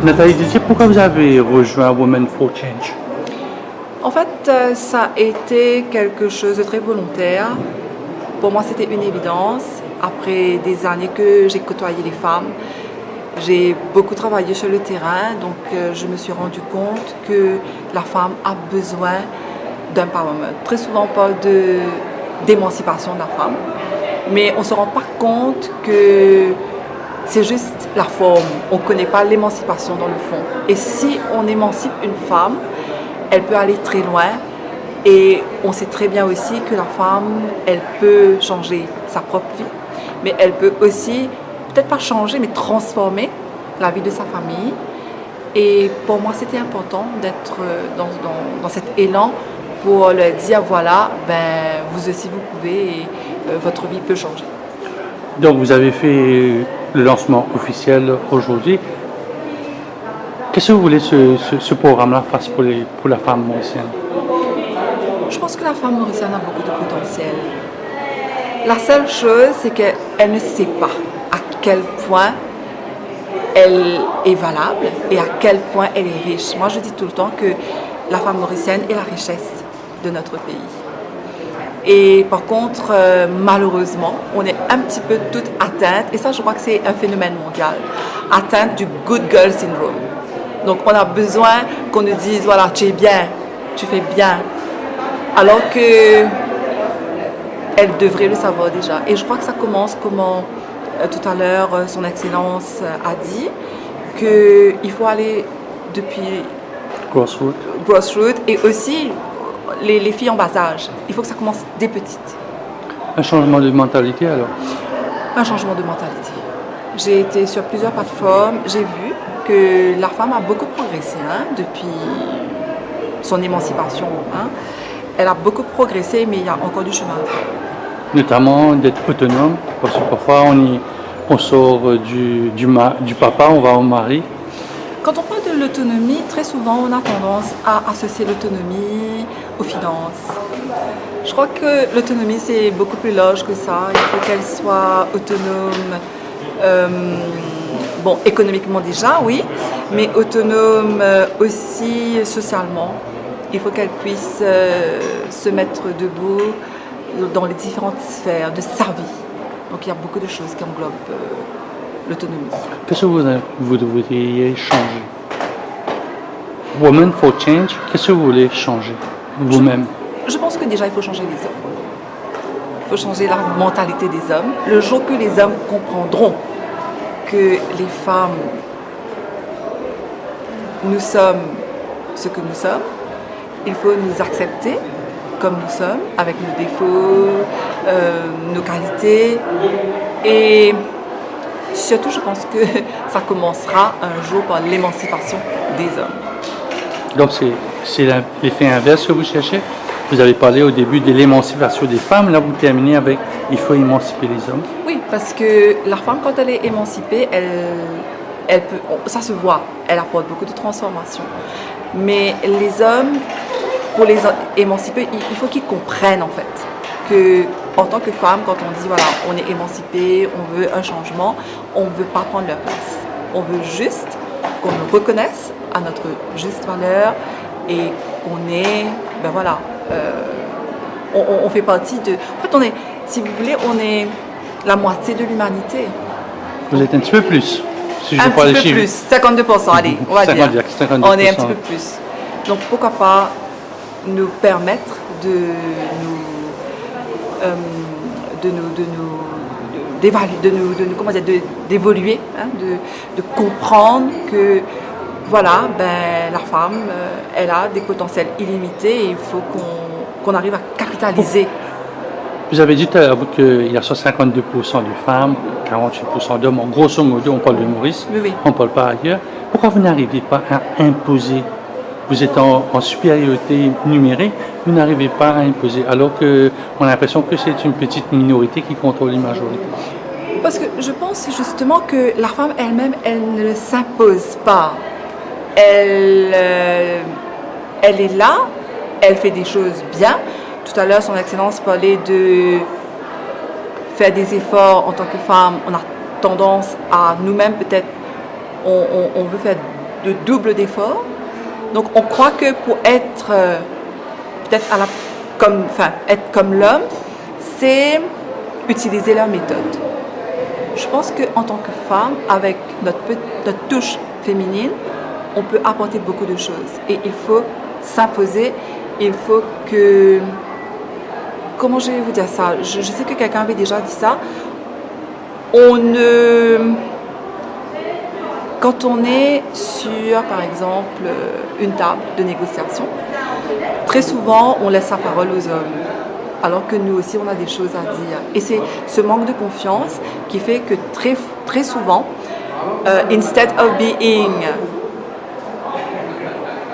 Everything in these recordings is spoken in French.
Nathalie Didier, pourquoi vous avez rejoint Women for Change? En fait, ça a été quelque chose de très volontaire. Pour moi, c'était une évidence. Après des années que j'ai côtoyé les femmes, j'ai beaucoup travaillé sur le terrain, donc je me suis rendu compte que la femme a besoin d'empowerment. Très souvent, on parle d'émancipation de la femme, mais on ne se rend pas compte que c'est juste la forme. On ne connaît pas l'émancipation dans le fond. Et si on émancipe une femme, elle peut aller très loin. Et on sait très bien aussi que la femme, elle peut changer sa propre vie, mais elle peut aussi, peut-être pas changer, mais transformer la vie de sa famille. Et pour moi, c'était important d'être dans cet élan pour leur dire, voilà, ben, vous aussi, vous pouvez, et votre vie peut changer. Donc vous avez fait le lancement officiel aujourd'hui. Qu'est-ce que vous voulez que ce programme-là fasse pour la femme mauricienne? Je pense que la femme mauricienne a beaucoup de potentiel. La seule chose, c'est qu'elle ne sait pas à quel point elle est valable et à quel point elle est riche. Moi, je dis tout le temps que la femme mauricienne est la richesse de notre pays. Et par contre, malheureusement, on est un petit peu toutes atteintes, et ça, je crois que c'est un phénomène mondial, atteinte du good girl syndrome. Donc, on a besoin qu'on nous dise, voilà, tu es bien, tu fais bien, alors que elle devrait le savoir déjà. Et je crois que ça commence, comment tout à l'heure son Excellence a dit, qu'il faut aller depuis grassroots et aussi les filles en bas âge. Il faut que ça commence dès petites. Un changement de mentalité alors? Un changement de mentalité. J'ai été sur plusieurs plateformes, j'ai vu que la femme a beaucoup progressé depuis son émancipation. Elle a beaucoup progressé, mais il y a encore du chemin à faire. Notamment d'être autonome, parce que parfois on sort du papa, on va au mari. Quand on parle de l'autonomie, très souvent on a tendance à associer l'autonomie aux finances. Je crois que l'autonomie c'est beaucoup plus large que ça. Il faut qu'elle soit autonome, bon, économiquement déjà, oui, mais autonome aussi socialement. Il faut qu'elle puisse se mettre debout dans les différentes sphères de sa vie. Donc il y a beaucoup de choses qui englobent l'autonomie. Qu'est-ce que vous devriez changer? Women for Change, qu'est-ce que vous voulez changer vous-même? Je pense que déjà il faut changer les hommes. Il faut changer la mentalité des hommes. Le jour que les hommes comprendront que les femmes, nous sommes ce que nous sommes, il faut nous accepter comme nous sommes, avec nos défauts, nos qualités. Et surtout, je pense que ça commencera un jour par l'émancipation des hommes. Donc c'est l'effet inverse que vous cherchez? Vous avez parlé au début de l'émancipation des femmes, là vous terminez avec « il faut émanciper les hommes ». Oui, parce que la femme, quand elle est émancipée, elle peut, ça se voit, elle apporte beaucoup de transformations. Mais les hommes, pour les émanciper, il faut qu'ils comprennent en fait que en tant que femme, quand on dit voilà, on est émancipé, on veut un changement, on ne veut pas prendre leur place. On veut juste qu'on nous reconnaisse à notre juste valeur et qu'on est, ben voilà, on fait partie de. En fait, on est, si vous voulez, on est la moitié de l'humanité. Vous êtes un petit peu plus. Si je un parle petit peu plus, 52%, allez, on va dire. 52%. On est un petit peu plus. Donc pourquoi pas nous permettre d'évoluer, de comprendre que voilà, ben, la femme, elle a des potentiels illimités et il faut qu'on arrive à capitaliser. Vous avez dit tout à l'heure qu'il y a 52% de femmes, 48% d'hommes. En grosso modo, on parle de Maurice, oui. On ne parle pas ailleurs. Pourquoi vous n'arrivez pas à imposer? Vous êtes en supériorité numérique, vous n'arrivez pas à imposer, alors qu'on a l'impression que c'est une petite minorité qui contrôle la majorité. Parce que je pense justement que la femme elle-même, elle ne s'impose pas. Elle est là, elle fait des choses bien. Tout à l'heure, son Excellence parlait de faire des efforts en tant que femme. On a tendance à nous-mêmes, peut-être, on veut faire de double d'effort. Donc on croit que pour être peut-être être comme l'homme, c'est utiliser leur méthode. Je pense qu'en tant que femme, avec notre touche féminine, on peut apporter beaucoup de choses. Et il faut s'imposer, il faut que... Comment je vais vous dire ça? Je sais que quelqu'un avait déjà dit ça. Quand on est sur, par exemple, une table de négociation, très souvent, on laisse la parole aux hommes, alors que nous aussi, on a des choses à dire. Et c'est ce manque de confiance qui fait que très souvent, instead of being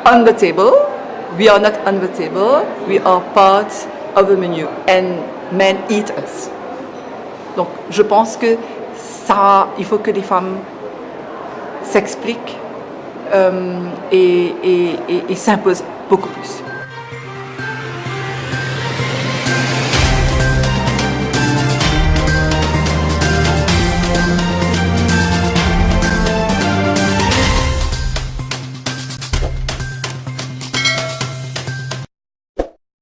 on the table, we are not on the table, we are part of the menu, and men eat us. Donc, je pense que il faut que les femmes s'expliquent et s'imposent beaucoup plus.